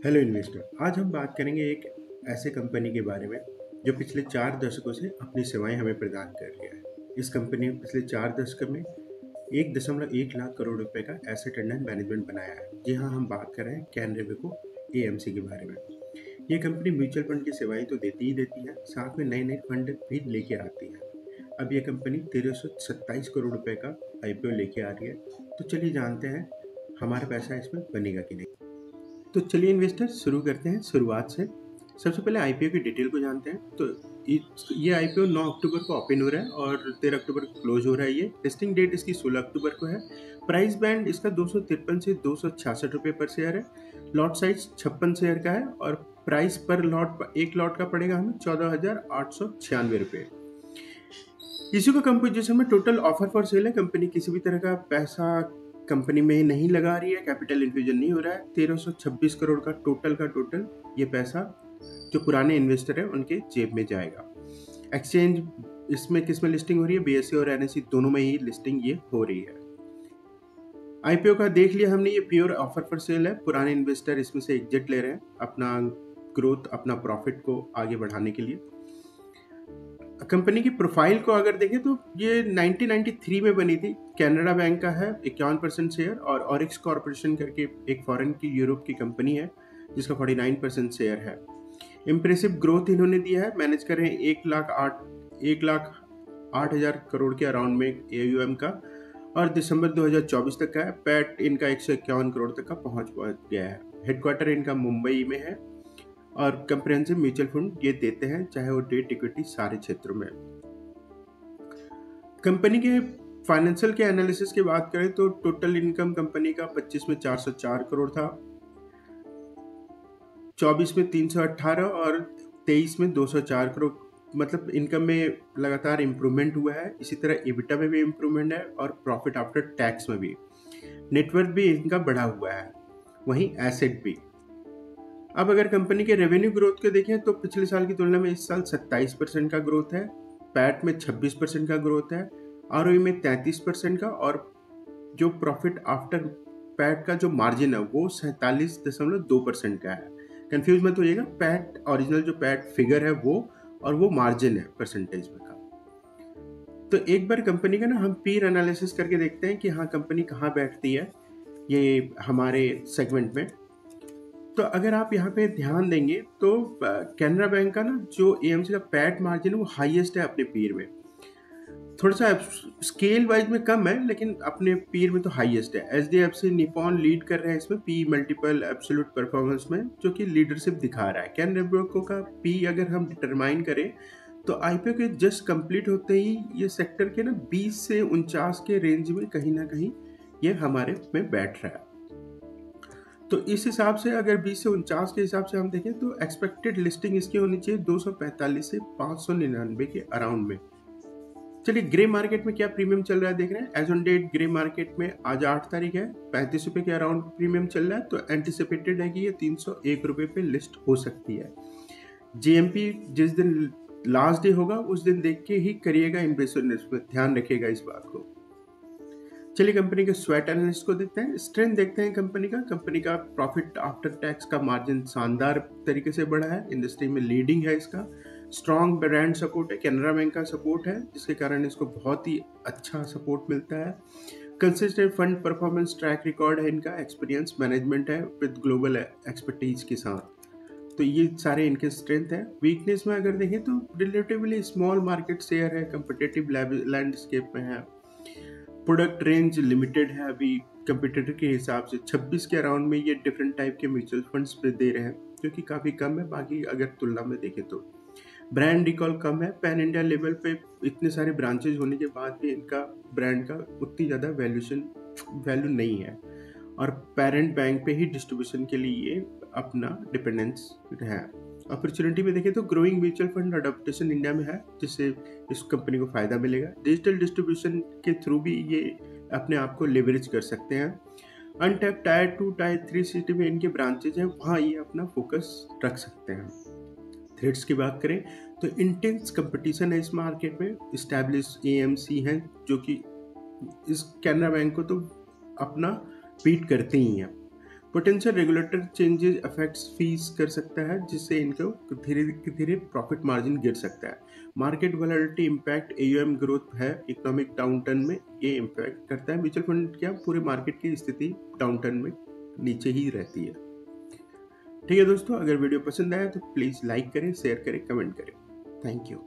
Hello investor. आज हम बात करेंगे एक ऐसे कंपनी के बारे में जो पिछले 4 दशकों से अपनी सेवाएं हमें प्रदान कर रही है। इस कंपनी ने पिछले 4 दशक में 1.1 लाख करोड़ रुपए का एसेट अंडर मैनेजमेंट बनाया है। जी हाँ, हम बात कर रहे हैं कैनरा वेको एएमसी के बारे में। ये कंपनी म्यूचुअल फंड की सेवाएं तो देती ही देती है, साथ में नए नए फंड भी लेके आती है। अब ये कंपनी 1327 करोड़ रुपए का आईपीओ लेके आ रही है। तो चलिए जानते हैं हमारा पैसा इसमें बनेगा कि नहीं। तो चलिए इन्वेस्टर शुरू करते हैं शुरुआत से। सबसे पहले आईपीओ की डिटेल को जानते हैं। तो ये आईपीओ 9 अक्टूबर को ओपन हो रहा है और 13 अक्टूबर को क्लोज हो रहा है। ये लिस्टिंग डेट इसकी 16 अक्टूबर को है। प्राइस बैंड इसका 253 से 266 रुपये पर शेयर है। लॉट साइज 56 शेयर का है और प्राइस पर लॉट एक लॉट का पड़ेगा हमें 14,896 रुपये। इसी को कंपोजिशन में टोटल ऑफर फॉर सेल है। कंपनी किसी भी तरह का पैसा कंपनी में नहीं लगा रही है, कैपिटल इन्फ्यूजन नहीं हो रहा है। 1326 करोड़ का टोटल ये पैसा जो पुराने इन्वेस्टर है उनके जेब में जाएगा। एक्सचेंज इसमें किस में लिस्टिंग हो रही है? बीएसई और एनएसई दोनों में ही लिस्टिंग ये हो रही है। आईपीओ का देख लिया हमने, ये प्योर ऑफर फॉर सेल है। पुराने इन्वेस्टर इसमें से एग्जिट ले रहे हैं अपना ग्रोथ, अपना प्रॉफिट को आगे बढ़ाने के लिए। कंपनी की प्रोफाइल को अगर देखें तो ये 1993 में बनी थी। कैनरा बैंक का है 51% शेयर और ऑरिक्स कॉर्पोरेशन करके एक फॉरेन की यूरोप की कंपनी है जिसका 49% शेयर है। इम्प्रेसिव ग्रोथ इन्होंने दिया है। मैनेज कर रहे हैं 1,08,000 करोड़ के अराउंड में एयूएम का और दिसंबर 2024 तक का है। पैट इनका 151 करोड़ तक का पहुंच गया है। हेडक्वार्टर इनका मुंबई में है और कंप्रिहेंसिव म्यूचुअल फंड ये देते हैं, चाहे वो डेट इक्विटी सारे क्षेत्रों में। कंपनी के फाइनेंशियल के एनालिसिस की बात करें तो टोटल इनकम कंपनी का 25 में 404 करोड़ था, 24 में 318 और 23 में 204 करोड़। मतलब इनकम में लगातार इम्प्रूवमेंट हुआ है। इसी तरह एबिटा में भी इम्प्रूवमेंट है और प्रॉफिट आफ्टर टैक्स में भी। नेटवर्थ भी इनका बढ़ा हुआ है, वहीं एसेट भी। अब अगर कंपनी के रेवेन्यू ग्रोथ को देखें तो पिछले साल की तुलना में इस साल 27% का ग्रोथ है। पैट में 26% का ग्रोथ है, आरओई में 33% का और जो प्रॉफिट आफ्टर पैट का जो मार्जिन है वो 47.2% का है। कंफ्यूज मत होइएगा, पैट ओरिजिनल जो पैट फिगर है वो और वो मार्जिन है परसेंटेज में का। तो एक बार कंपनी का ना हम पीर एनालिसिस करके देखते हैं कि हाँ कंपनी कहाँ बैठती है ये हमारे सेगमेंट में। तो अगर आप यहाँ पे ध्यान देंगे तो कैनरा बैंक का ना जो एएमसी का पैट मार्जिन है वो हाईएस्ट है अपने पीर में। थोड़ा सा स्केल वाइज में कम है लेकिन अपने पीर में तो हाईएस्ट है। एचडीएफसी निपॉन लीड कर रहे हैं इसमें पी मल्टीपल एब्सोल्यूट परफॉर्मेंस में, जो कि लीडरशिप दिखा रहा है। कैनरा बैंक का पी अगर हम डिटरमाइन करें तो आईपीओ के जस्ट कंप्लीट होते ही ये सेक्टर के ना 20 से 49 के रेंज में कहीं ना कहीं ये हमारे में बैठ रहा है। तो इस हिसाब से अगर 20 से 49 के हिसाब से हम देखें तो एक्सपेक्टेड लिस्टिंग इसकी होनी चाहिए 245 से 599 के अराउंड में। चलिए ग्रे मार्केट में क्या प्रीमियम चल रहा है देख रहे हैं। As on date grey market में आज 8 तारीख है, 35 रुपये के अराउंड प्रीमियम चल रहा है। तो एंटिसिपेटेड है कि ये 301 रुपये पे लिस्ट हो सकती है। जेएमपी जिस दिन लास्ट डे होगा उस दिन देख के ही करिएगा इन्वेस्टमेंट, इसमें ध्यान रखिएगा इस बात को। चलिए कंपनी के स्वेट एनालिस्ट को देखते हैं। स्ट्रेंथ देखते हैं कंपनी का प्रॉफिट आफ्टर टैक्स का मार्जिन शानदार तरीके से बढ़ा है, इंडस्ट्री में लीडिंग है इसका। स्ट्रॉन्ग ब्रांड सपोर्ट है, कैनरा बैंक का सपोर्ट है जिसके कारण इसको बहुत ही अच्छा सपोर्ट मिलता है। Consistent fund performance track record है इनका, एक्सपीरियंस मैनेजमेंट है विद ग्लोबल एक्सपर्टीज के साथ। तो ये सारे इनके स्ट्रेंथ है। वीकनेस में अगर देखें तो रिलेटिवली स्मॉल मार्केट शेयर है, कंपिटेटिव लैंडस्केप में है। प्रोडक्ट रेंज लिमिटेड है अभी कंपिटिटर के हिसाब से। 26 के अराउंड में ये डिफरेंट टाइप के म्यूचुअल फंड्स पे दे रहे हैं जो कि काफ़ी कम है बाकी अगर तुलना में देखें तो। ब्रांड रिकॉल कम है, पैन इंडिया लेवल पे इतने सारे ब्रांचेज होने के बाद भी इनका ब्रांड का उतनी ज़्यादा वैल्यू नहीं है और पेरेंट बैंक पे ही डिस्ट्रीब्यूशन के लिए ये अपना डिपेंडेंस है। अपॉर्चुनिटी में देखें तो growing mutual fund adaptation India में है जिससे इस कंपनी को फायदा मिलेगा। डिजिटल डिस्ट्रीब्यूशन के थ्रू भी ये अपने आप को लेवरेज कर सकते हैं। अनटैप टायर 2 टायर 3 सिटी में इनके ब्रांचेज हैं, वहाँ ये अपना फोकस रख सकते हैं। थ्रेड्स की बात करें तो इंटेंस कंपटीशन है इस मार्केट में। इस्टेब्लिश एएमसी हैं जो कि इस कैनरा बैंक को तो अपना बीट करते ही हैं। Potential regulator changes affects fees कर सकता है, जिससे इनको धीरे धीरे प्रॉफिट मार्जिन गिर सकता है। Market volatility impact AUM growth है इकोनॉमिक डाउनटर्न में, ये इम्पैक्ट करता है। म्यूचुअल फंड क्या पूरे मार्केट की स्थिति डाउनटर्न में नीचे ही रहती है। ठीक है दोस्तों, अगर वीडियो पसंद आया तो प्लीज़ लाइक करें, शेयर करें, कमेंट करें। Thank you.